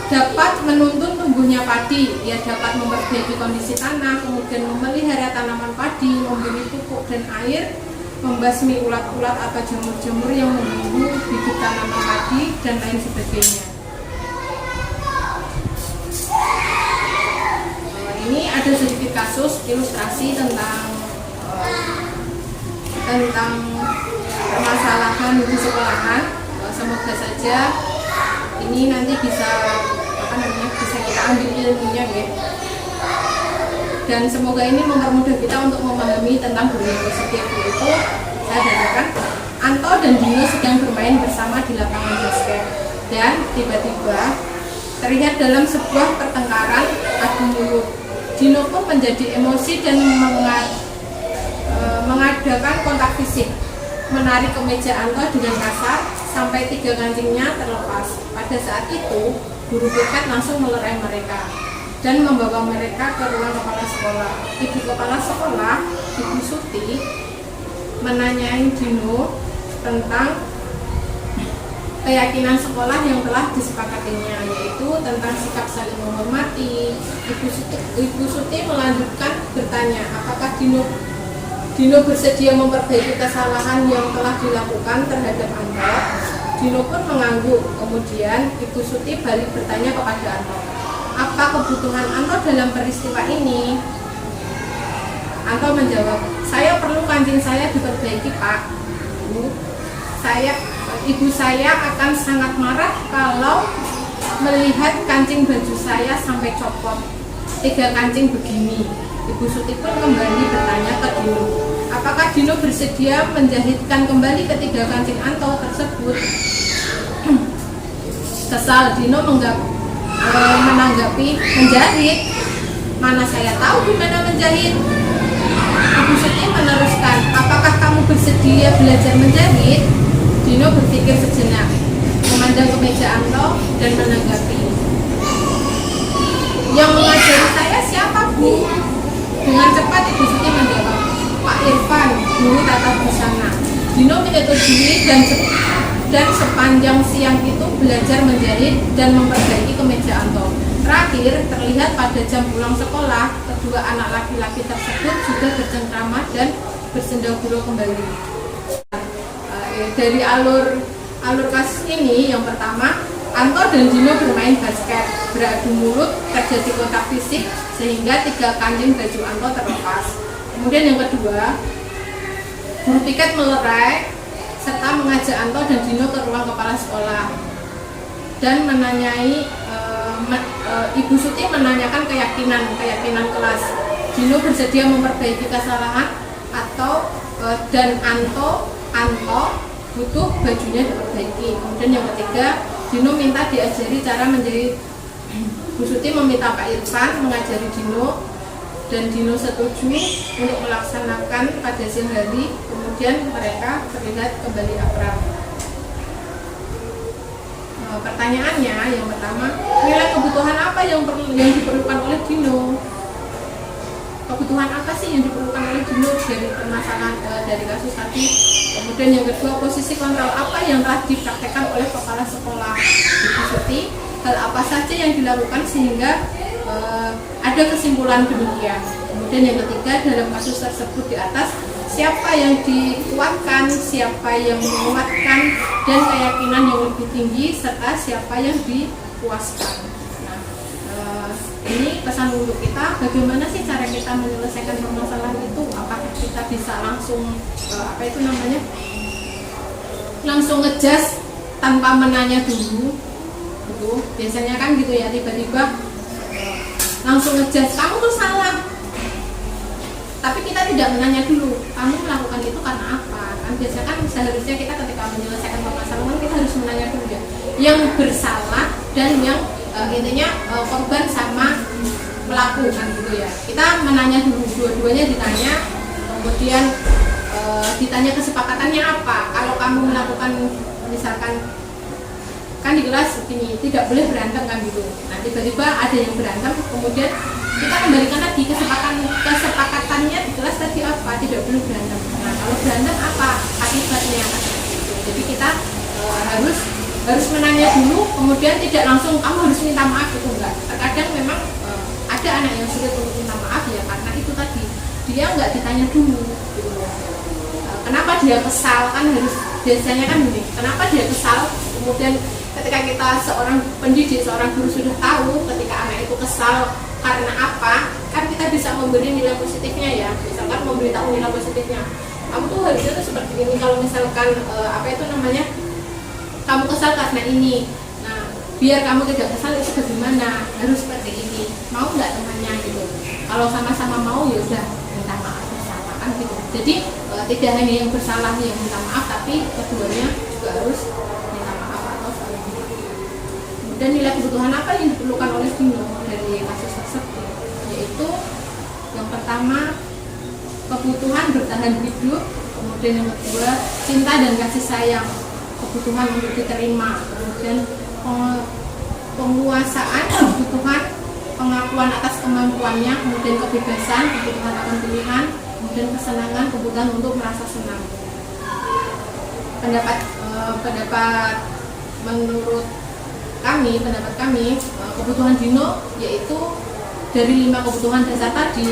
dapat menuntun tumbuhnya padi, ia dapat memperbaiki kondisi tanah, kemudian memelihara tanaman padi, memberi pupuk dan air, membasmi ulat-ulat atau jamur-jamur yang mengganggu bibit tanaman padi, dan lain sebagainya. Ini ada sedikit kasus ilustrasi tentang permasalahan di sekolahan. Semoga saja ini nanti bisa kita ambil ilmunya ya. Dan semoga ini mempermudah kita untuk memahami tentang budaya positif. Yaitu saya dapatkan Anto dan Dino sedang bermain bersama di lapangan basket, dan tiba-tiba terlihat dalam sebuah pertengkaran adu mulut. Dino pun menjadi emosi dan mengadakan kontak fisik, menarik kemeja Anto dengan kasar sampai 3 kancingnya terlepas. Pada saat itu guru privat langsung melerai mereka dan membawa mereka ke ruang kepala sekolah. Ibu kepala sekolah, Ibu Suti, menanyai Dino tentang keyakinan sekolah yang telah disepakatinya, yaitu tentang sikap saling menghormati. Ibu Suti melanjutkan bertanya, apakah Dino bersedia memperbaiki kesalahan yang telah dilakukan terhadap Anto. Dino pun mengangguk. Kemudian Ibu Suti balik bertanya kepada Anto, apa kebutuhan Anto dalam peristiwa ini? Anto menjawab, saya perlu kancing saya diperbaiki, Pak. Ibu saya akan sangat marah kalau melihat kancing baju saya sampai copot 3 kancing begini. Ibu Suti pun kembali bertanya ke Dino, apakah Dino bersedia menjahitkan kembali ketiga kancing Anto tersebut? Kesal, Dino menanggapi, menjahit? Mana saya tahu gimana menjahit? Ibu Suti meneruskan, apakah kamu bersedia belajar menjahit? Dino berpikir sejenak, memandang kemeja Anto dan menanggapi, yang mengajari saya siapa, Bu? Dengan cepat Ibu Suti menjawab, Pak Irfan, guru tata busana. Dino menyetujui dan sepanjang siang itu belajar menjahit dan memperbaiki kemeja Anto. Terakhir, terlihat pada jam pulang sekolah, kedua anak laki-laki tersebut sudah bercengkrama dan bersenda gurau kembali. Dari alur kasus ini, yang pertama, Anto dan Dino bermain basket, beradu mulut, terjadi kontak fisik sehingga 3 kancing baju Anto terlepas. Kemudian yang kedua, guru piket melerai serta mengajak Anto dan Dino ke ruang kepala sekolah dan menanyai Ibu Suti menanyakan keyakinan kelas. Dino bersedia memperbaiki kesalahan dan Anto butuh bajunya diperbaiki. Kemudian yang ketiga, Dino minta diajari cara menjahit. Bu Suti meminta Pak Irfan mengajari Dino, dan Dino setuju untuk melaksanakan pada siang hari. Kemudian mereka terlihat kembali akrab. Pertanyaannya yang pertama, nilai kebutuhan apa yang diperlukan oleh Dino? Kebutuhan apa sih yang diperlukan oleh Dino dari permasalahan dari kasus tadi? Kemudian yang kedua, posisi kontrol apa yang telah dipraktekkan oleh kepala sekolah Ibu Suti? Hal apa saja yang dilakukan sehingga ada kesimpulan demikian? Kemudian yang ketiga, dalam kasus tersebut di atas, siapa yang dikuatkan, siapa yang menguatkan, dan keyakinan yang lebih tinggi, serta siapa yang dipuaskan. Nah, ini pesan untuk kita, bagaimana sih cara kita menyelesaikan permasalahan itu? Apakah kita bisa langsung langsung ngejas tanpa menanya dulu? Gitu. Biasanya kan gitu ya, tiba-tiba langsung ngejas, kamu tuh salah. Tapi kita tidak menanya dulu, kamu melakukan itu karena apa? Kan biasanya kan seharusnya kita ketika menyelesaikan permasalahan kita harus menanya dulu ya, yang bersalah dan yang intinya korban sama pelaku kan gitu ya. Kita menanya dulu, dua-duanya ditanya, kemudian ditanya kesepakatannya apa. Kalau kamu melakukan misalkan kan di kelas ini tidak boleh berantem kan gitu. Nah tiba-tiba ada yang berantem, kemudian kita kembalikan lagi kesepakatannya di kelas tadi apa, tidak boleh berantem. Nah kalau berantem apa akibatnya? Jadi kita harus menanya dulu, kemudian tidak langsung kamu harus minta maaf itu enggak. Terkadang memang ada anak yang sulit untuk minta maaf ya karena itu tadi dia enggak ditanya dulu. Gitu. Kenapa dia kesal kan harus biasanya kan gini. Kenapa dia kesal? Kemudian ketika kita seorang pendidik, seorang guru sudah tahu ketika anak itu kesal karena apa, kan kita bisa memberi nilai positifnya ya. Misalkan memberitahu nilai positifnya. Kamu tuh harusnya tuh seperti ini. Kalau misalkan kamu kesal karena ini. Nah, biar kamu tidak kesal itu bagaimana? Harus seperti ini. Mau nggak temannya gitu? Kalau sama-sama mau ya udah minta maaf bersama kan gitu. Jadi tidak hanya yang bersalah yang minta maaf, tapi keduanya juga harus minta maaf atau saling maaf. Kemudian nilai kebutuhan apa yang diperlukan oleh Dino dari kasus tersebut? Yaitu yang pertama kebutuhan bertahan hidup, kemudian yang kedua cinta dan kasih sayang, kebutuhan untuk diterima, kemudian penguasaan kebutuhan, pengakuan atas kemampuannya, kemudian kebebasan, kebutuhan akan pilihan, kemudian kesenangan, kebutuhan untuk merasa senang. Menurut kami, kebutuhan Dino yaitu dari 5 kebutuhan dasar tadi,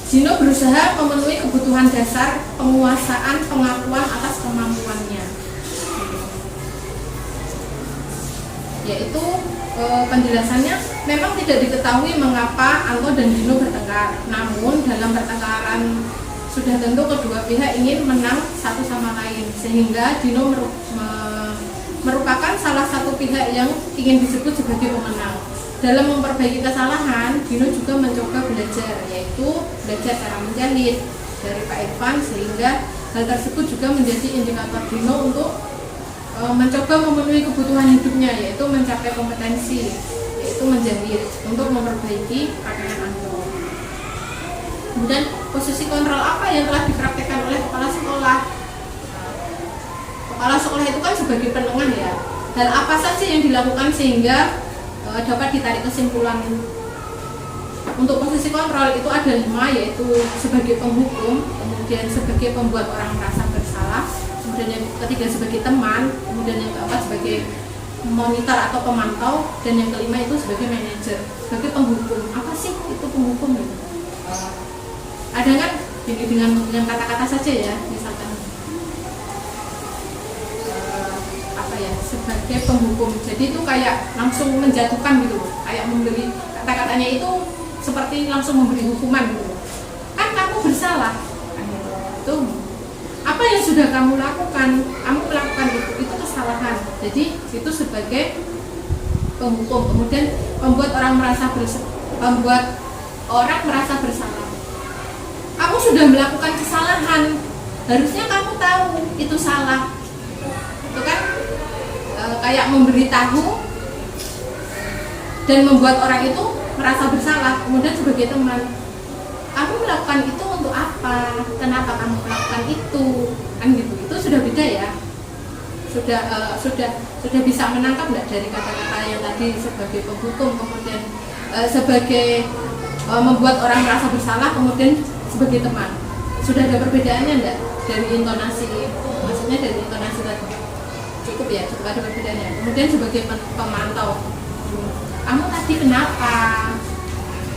Dino berusaha memenuhi kebutuhan dasar penguasaan, pengakuan atas kemampuannya, yaitu penjelasannya memang tidak diketahui mengapa Anto dan Dino bertengkar, namun dalam pertengkaran sudah tentu kedua pihak ingin menang satu sama lain, sehingga Dino merupakan salah satu pihak yang ingin disebut sebagai pemenang. Dalam memperbaiki kesalahan, Dino juga mencoba belajar, yaitu belajar cara menjahit dari Pak Irfan, sehingga hal tersebut juga menjadi indikator Dino untuk mencoba memenuhi kebutuhan hidupnya, yaitu mencapai kompetensi, yaitu menjahit untuk memperbaiki pakaian Anto. Kemudian posisi kontrol apa yang telah dipraktekkan oleh kepala sekolah? Kepala sekolah itu kan sebagai penengah ya. Hal apa saja yang dilakukan sehingga dapat ditarik kesimpulan? Untuk posisi kontrol itu ada 5, yaitu sebagai penghukum, kemudian sebagai pembuat orang merasa bersalah, kemudian yang ketiga sebagai teman, kemudian yang keempat sebagai monitor atau pemantau, dan yang kelima itu sebagai manajer, sebagai penghukum. Apa sih itu penghukum? Ada kan dengan kata-kata saja ya, misalkan sebagai penghukum. Jadi itu kayak langsung menjatuhkan gitu, kayak memberi kata-katanya itu seperti langsung memberi hukuman gitu. Kan kamu bersalah. Kan gitu. Itu apa yang sudah kamu lakukan? Kamu melakukan itu kesalahan. Jadi itu sebagai penghukum. Kemudian membuat orang merasa bersalah. Kamu sudah melakukan kesalahan, harusnya kamu tahu itu salah. Itu kan kayak memberitahu dan membuat orang itu merasa bersalah. Kemudian sebagai teman, kamu melakukan itu untuk apa? Kenapa kamu melakukan itu? Kan gitu. Itu sudah beda ya. Sudah bisa menangkap nggak dari kata-kata yang tadi sebagai penghukum, kemudian sebagai membuat orang merasa bersalah, kemudian sebagai teman. Sudah ada perbedaannya enggak dari intonasi? Maksudnya dari intonasi tadi. Cukup ya, cukup ada perbedaannya. Kemudian sebagai pemantau, kamu tadi kenapa?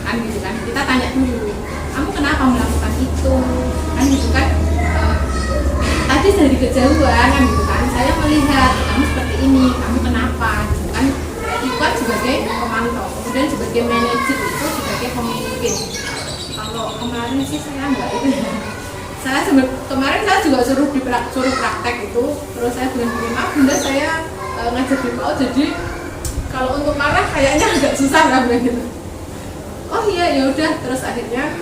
Kan gitu kan, kita tanya dulu, kamu kenapa melakukan itu? Kan gitu kan, tadi dari kejauhan kan gitu kan, saya melihat kamu seperti ini, kamu kenapa? Gitu kan, itu kan sebagai pemantau. Kemudian sebagai manajer itu sebagai pemimpin. Kalau kemarin sih saya enggak itu ya. Kemarin saya juga suruh praktek itu, terus saya bilang maaf bunda, saya ngajar di PAUD, jadi kalau untuk marah kayaknya agak susah lah gitu. Oh iya, ya udah, terus akhirnya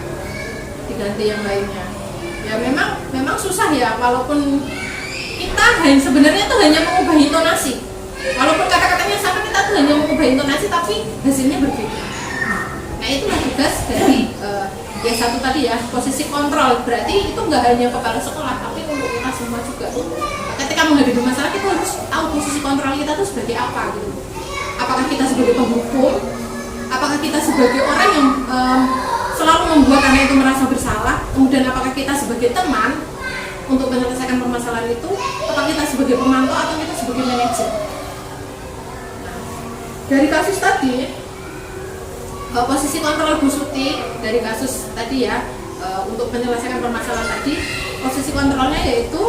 diganti yang lainnya. Ya memang susah ya, walaupun kita sebenarnya tuh hanya mengubah intonasi. Walaupun kata-katanya sama, kita tuh hanya mengubah intonasi, tapi hasilnya berbeda. Nah itulah tugas dari yang satu tadi ya, posisi kontrol. Berarti itu nggak hanya kepala sekolah, tapi untuk kita semua juga. Ketika menghadapi masalah, kita harus tahu posisi kontrol kita tuh sebagai apa gitu. Apakah kita sebagai penghukum? Apakah kita sebagai orang yang selalu membuat anak itu merasa bersalah? Kemudian apakah kita sebagai teman untuk menyelesaikan permasalahan itu? Apakah kita sebagai pemantau atau kita sebagai manajer? Nah, dari kasus tadi, posisi kontrol Bu Suti dari kasus tadi ya, untuk menyelesaikan permasalahan tadi, posisi kontrolnya yaitu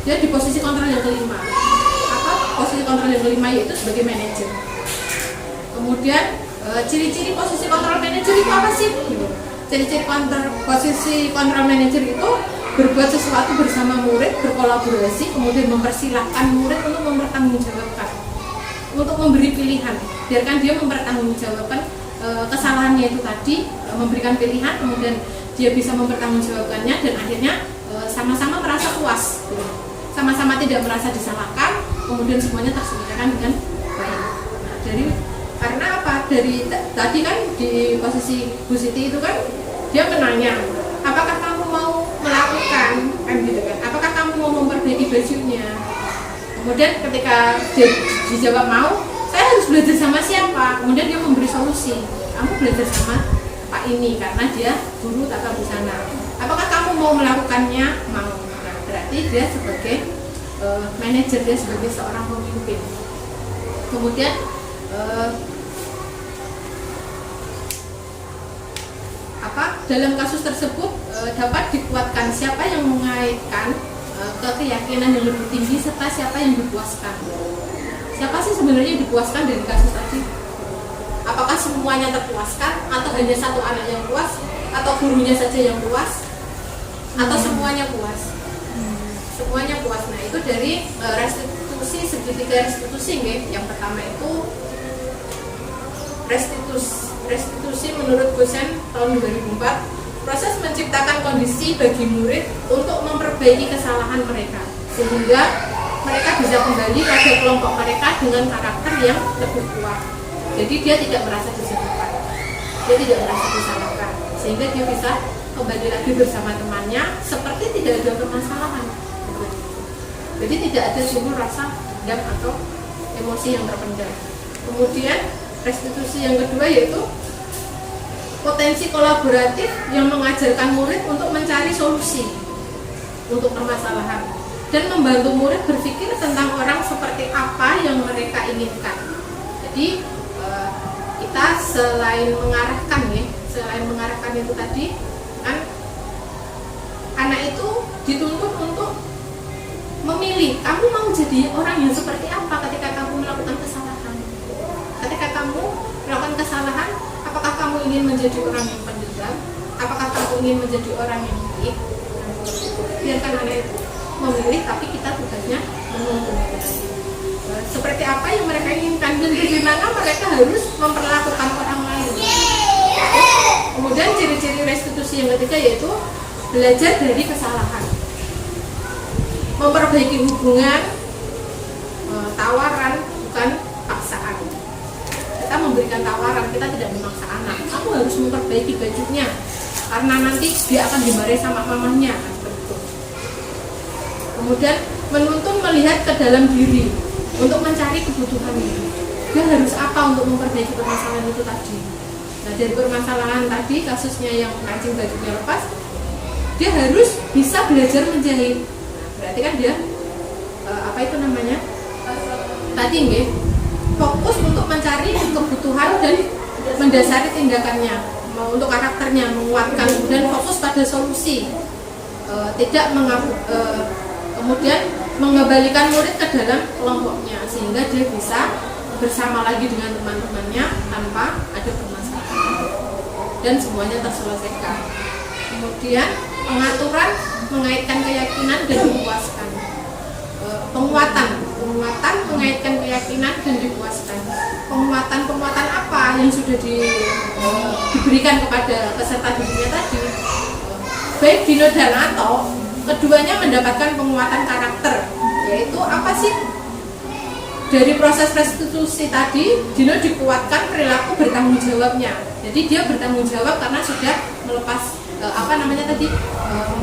dia di posisi kontrol yang kelima. Apa posisi kontrol yang kelima? Yaitu sebagai manajer. Kemudian ciri-ciri posisi kontrol manajer itu apa sih? Ciri-ciri posisi kontrol manajer itu berbuat sesuatu bersama murid, berkolaborasi, kemudian mempersilahkan murid untuk mempertanggungjawabkan, untuk memberi pilihan, biarkan dia mempertanggungjawabkan kesalahannya itu tadi, memberikan pilihan, kemudian dia bisa mempertanggungjawabkannya dan akhirnya sama-sama merasa puas, sama-sama tidak merasa disalahkan, kemudian semuanya terselesaikan dengan baik. Nah, jadi karena apa? Dari tadi kan di posisi Bu Siti itu kan dia menanya, apakah kamu mau melakukan, kan gitu kan? Apakah kamu mau memperbaiki bajunya? Kemudian ketika dia dijawab mau, saya harus belajar sama siapa? Kemudian dia memberi solusi, kamu belajar sama Pak ini karena dia guru tata busana. Apakah kamu mau melakukannya? Mau. Nah, berarti dia sebagai manajer, dia sebagai seorang pemimpin. Kemudian dalam kasus tersebut dapat dikuatkan siapa yang mengaitkan ke keyakinan yang lebih tinggi serta siapa yang dipuaskan. Siapa sih sebenarnya yang dipuaskan dari kasus tadi? Apakah semuanya terpuaskan atau hanya satu anak yang puas, atau gurunya saja yang puas, atau semuanya puas? Semuanya puas. Nah itu dari restitusi, segitiga restitusi nggih. Yang pertama itu restitusi menurut Gosen tahun 2004, proses menciptakan kondisi bagi murid untuk memperbaiki kesalahan mereka sehingga mereka bisa kembali pada kelompok mereka dengan karakter yang lebih kuat. Jadi dia tidak merasa disalahkan, sehingga dia bisa kembali lagi bersama temannya seperti tidak ada permasalahan. Jadi tidak ada timbul rasa dendam atau emosi yang terpendam. Kemudian restitusi yang kedua yaitu potensi kolaboratif yang mengajarkan murid untuk mencari solusi untuk permasalahan dan membantu murid berpikir tentang orang seperti apa yang mereka inginkan. Jadi kita selain mengarahkan itu tadi kan anak itu dituntut untuk memilih, kamu mau jadi orang yang seperti apa ketika kamu melakukan kesalahan. Ketika kamu melakukan kesalahan, apakah kamu ingin menjadi orang yang pendiam? Apakah kamu ingin menjadi orang yang baik? Biarkan anak itu memilih, tapi kita tugasnya menuntun. Seperti apa yang mereka inginkan dan bagaimana mereka harus memperlakukan orang lain. Kemudian ciri-ciri restitusi yang ketiga yaitu belajar dari kesalahan, memperbaiki hubungan, tawaran bukan paksaan. Kita memberikan tawaran, kita tidak memaksa anak. Kamu harus memperbaiki bajunya karena nanti dia akan dimarahi sama mamahnya. Kemudian menuntun melihat ke dalam diri untuk mencari kebutuhannya. Dia harus apa untuk memperbaiki permasalahan itu tadi. Nah, dari permasalahan tadi, kasusnya yang kancing bajunya lepas, dia harus bisa belajar menjahit. Nah, berarti kan dia apa itu namanya? Tadi nggih, fokus untuk mencari kebutuhan dan mendasari tindakannya, untuk karakternya menguatkan, dan fokus pada solusi, tidak kemudian mengembalikan murid ke dalam kelompoknya sehingga dia bisa bersama lagi dengan teman-temannya tanpa ada permasalahan dan semuanya terselesaikan. Kemudian pengaturan mengaitkan keyakinan dan dipuaskan. Penguatan mengaitkan keyakinan dan dipuaskan. Penguatan apa yang sudah diberikan kepada peserta didiknya tadi, baik Dino dan Ato, keduanya mendapatkan penguatan karakter. Yaitu apa sih? Dari proses restitusi tadi, Dino dikuatkan perilaku bertanggung jawabnya. Jadi dia bertanggung jawab karena sudah melepas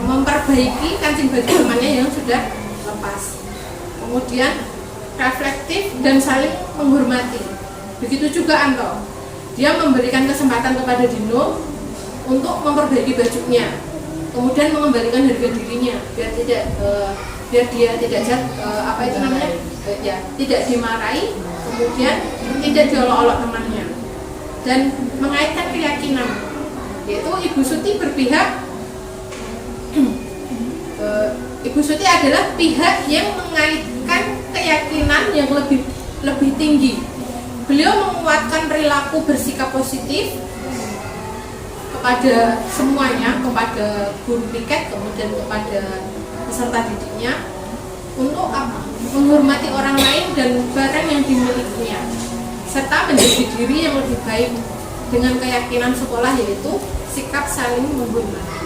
memperbaiki kancing baju temannya yang sudah lepas. Kemudian reflektif dan saling menghormati. Begitu juga Anto, dia memberikan kesempatan kepada Dino untuk memperbaiki bajunya, kemudian mengembalikan harga dirinya biar dia tidak tidak dimarahi, kemudian tidak diolok-olok temannya, dan mengaitkan keyakinan, yaitu Ibu Suti berpihak. Ibu Suti adalah pihak yang mengaitkan keyakinan yang lebih tinggi. Beliau menguatkan perilaku bersikap positif kepada semuanya, kepada guru piket, kemudian kepada peserta didiknya, untuk apa? Menghormati orang lain dan barang yang dimilikinya, serta menjadi diri yang lebih baik dengan keyakinan sekolah, yaitu sikap saling menghormati.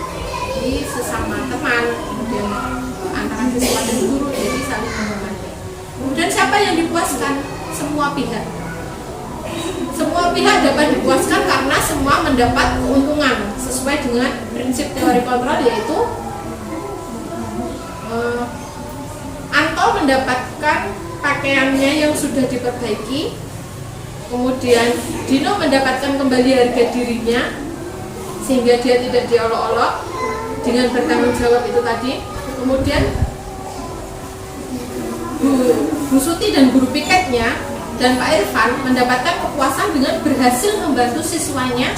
Jadi sesama teman, kemudian antara siswa dan guru, jadi saling menghormati. Kemudian siapa yang dipuaskan? Semua pihak. Semua pihak dapat dipuaskan karena semua mendapat keuntungan sesuai dengan prinsip teori kontrol, yaitu Anto mendapatkan pakaiannya yang sudah diperbaiki, kemudian Dino mendapatkan kembali harga dirinya sehingga dia tidak diolok-olok dengan bertanggung jawab itu tadi. Kemudian Bu Suti dan guru piketnya dan Pak Irfan mendapatkan kepuasan dengan berhasil membantu siswanya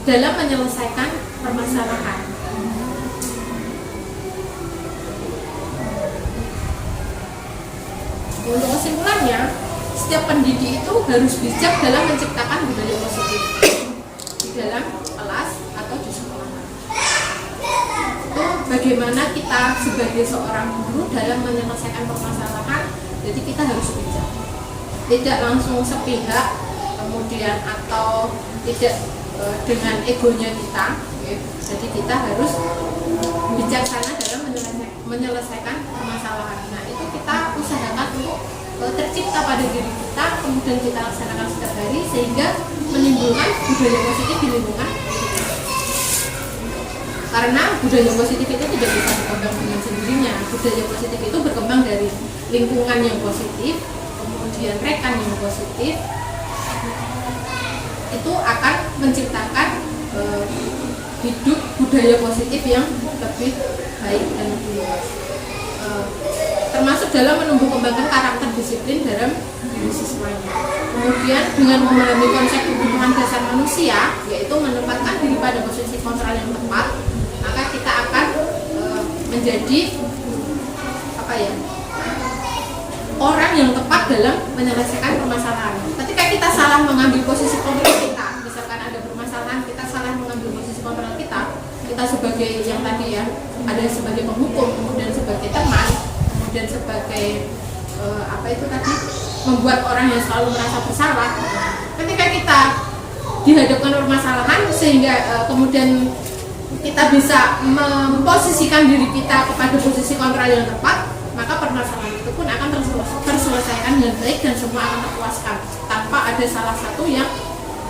dalam menyelesaikan permasalahan. Untuk kesimpulannya, setiap pendidik itu harus bijak dalam menciptakan budaya positif di dalam kelas atau di sekolah. Itu bagaimana kita sebagai seorang guru dalam menyelesaikan permasalahan. Jadi kita harus bijak, tidak langsung sepihak, kemudian atau tidak dengan egonya kita. Jadi kita harus bijaksana dalam menyelesaikan permasalahan. Nah, itu kita usahakan untuk tercipta pada diri kita, kemudian kita laksanakan setiap hari sehingga menimbulkan budaya positif di lingkungan kita. Karena budaya positif itu tidak bisa berkembang dengan sendirinya. Budaya positif itu berkembang dari lingkungan yang positif, kemudian rekan yang positif, itu akan menciptakan hidup budaya positif yang lebih baik dan lebih luas, termasuk dalam menumbuh kembangkan karakter disiplin dalam diri siswanya. Kemudian dengan memahami konsep kebutuhan dasar manusia, yaitu menempatkan diri pada posisi kontrol yang tepat, maka kita akan menjadi orang yang tepat dalam menyelesaikan permasalahan. Ketika kita salah mengambil posisi kontrol kita, misalkan ada permasalahan, kita salah mengambil posisi kontrol kita sebagai yang tadi ya, ada sebagai penghukum, kemudian sebagai teman, kemudian sebagai membuat orang yang selalu merasa bersalah. Ketika kita dihadapkan permasalahan sehingga kemudian kita bisa memposisikan diri kita kepada posisi kontrol yang tepat, maka permasalahan itu pun akan terselesaikan dengan baik dan semua akan terpuaskan tanpa ada salah satu yang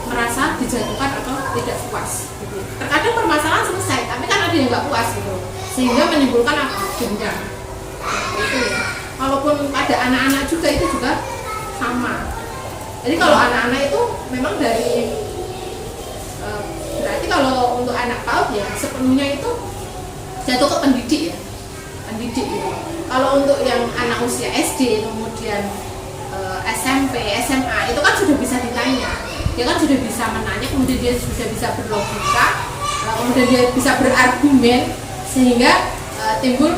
merasa dijatuhkan atau tidak puas. Gitu. Terkadang permasalahan selesai, tapi kan ada yang nggak puas gitu, sehingga menimbulkan apa? Dendam. Itu ya. Walaupun pada anak-anak juga itu juga sama. Jadi kalau anak-anak itu memang dari berarti kalau untuk anak PAUD ya sepenuhnya itu jatuh ke pendidik ya, pendidik gitu. Kalau untuk yang anak usia SD kemudian SMP, SMA itu kan sudah bisa ditanya, dia kan sudah bisa menanya, kemudian dia sudah bisa berlogika, kemudian dia bisa berargumen sehingga timbul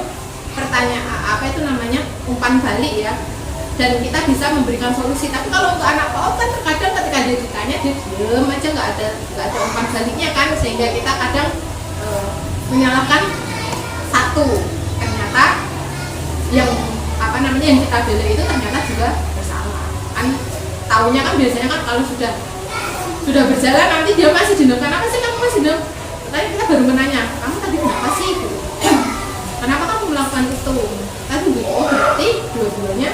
pertanyaan apa itu namanya umpan balik ya, dan kita bisa memberikan solusi. Tapi kalau untuk anak PAUD kan terkadang ketika dia ditanya dia diam aja, nggak ada umpan baliknya kan, sehingga kita kadang menyalahkan satu, ternyata yang apa namanya yang kita bela itu ternyata juga bersalah kan. Taunya kan biasanya kan kalau sudah berjalan nanti dia masih dendam, kenapa sih kamu masih dendam? Tadi kita baru menanya, kamu tadi kenapa sih gitu? Kenapa kamu melakukan itu? Tadi oh berarti dua-duanya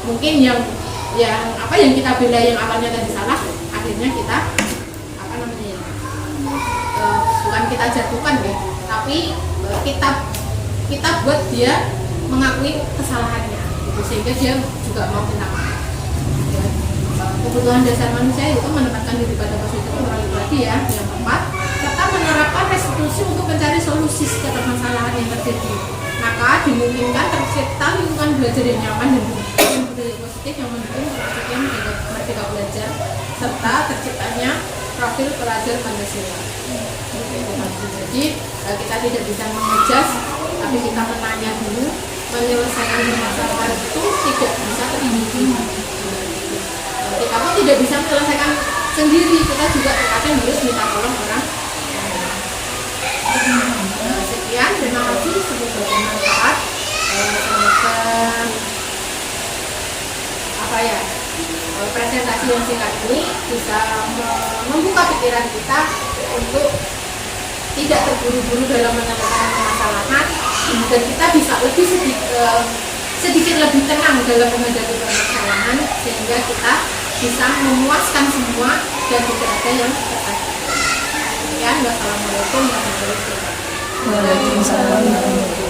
mungkin yang kita bela yang awalnya tadi salah, akhirnya kita apa namanya ya, bukan kita jatuhkan ya, tapi kita buat dia mengakui kesalahannya gitu, sehingga dia juga mau minta maaf ya. Kebutuhan dasar manusia itu menempatkan diri pada posisi kontrol pribadi ya yang tepat, serta menerapkan restitusi untuk mencari solusi setiap permasalahan yang terjadi. Maka dimungkinkan tercipta lingkungan belajar yang nyaman dan budaya positif yang mendukung terciptanya merdeka belajar, serta terciptanya profil pelajar Pancasila. Jadi kita tidak bisa mengejas, tapi kita menanya dulu, menyelesaikan permasalahan itu tidak bisa terhindari. Kita pun tidak bisa menyelesaikan sendiri, kita juga akan harus minta tolong orang. Sekian, terima kasih, semoga bermanfaat. Semoga presentasi yang singkat ini bisa membuka pikiran kita untuk tidak terburu-buru dalam menyelesaikan permasalahan, dan kita bisa lebih sedikit lebih tenang dalam menghadapi permasalahan, sehingga kita bisa memuaskan semua dan tidak ada yang terjadi. Sekian, wassalamualaikum warahmatullahi wabarakatuh. Waalaikumsalam.